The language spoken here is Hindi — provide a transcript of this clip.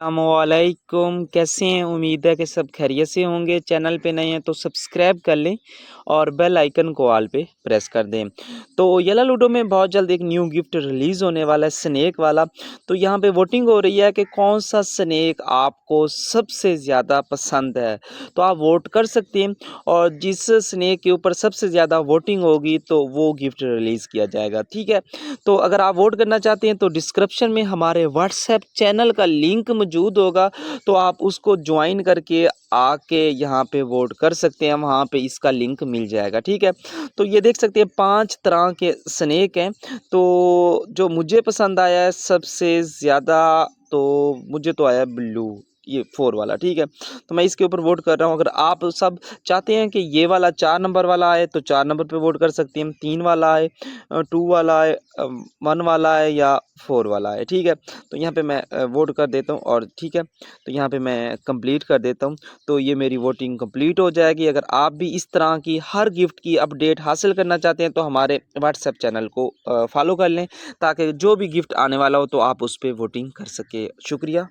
अस्सलामुअलैकुम, कैसे हैं? उम्मीद है कि सब खैरियत से होंगे। चैनल पे नए हैं तो सब्सक्राइब कर लें और बेल आइकन को ऑल पे प्रेस कर दें। तो येलो लूडो में बहुत जल्द एक न्यू गिफ्ट रिलीज़ होने वाला है स्नेक वाला। तो यहाँ पे वोटिंग हो रही है कि कौन सा स्नेक आपको सबसे ज़्यादा पसंद है। तो आप वोट कर सकते हैं और जिस स्नेक के ऊपर सबसे ज़्यादा वोटिंग होगी तो वो गिफ्ट रिलीज़ किया जाएगा, ठीक है। तो अगर आप वोट करना चाहते हैं तो डिस्क्रिप्शन में हमारे व्हाट्सएप चैनल का लिंक मौजूद होगा, तो आप उसको ज्वाइन करके आके यहाँ पे वोट कर सकते हैं। वहाँ पे इसका लिंक मिल जाएगा, ठीक है। तो ये देख सकते हैं 5 तरह के स्नेक हैं। तो जो मुझे पसंद आया है सबसे ज़्यादा, तो मुझे तो आया ब्लू, ये 4 वाला, ठीक है। तो मैं इसके ऊपर वोट कर रहा हूँ। अगर आप सब चाहते हैं कि ये वाला 4 नंबर वाला आए तो 4 नंबर पे वोट कर सकते हैं। 3 वाला आए, 2 वाला आए, 1 वाला आए या 4 वाला आए, ठीक है। तो यहाँ पे मैं वोट कर देता हूँ और ठीक है, तो यहाँ पे मैं कंप्लीट कर देता हूँ। तो ये मेरी वोटिंग कंप्लीट हो जाएगी। अगर आप भी इस तरह की हर गिफ्ट की अपडेट हासिल करना चाहते हैं तो हमारे व्हाट्सएप चैनल को फॉलो कर लें, ताकि जो भी गिफ्ट आने वाला हो तो आप उस पे वोटिंग कर सकें। शुक्रिया।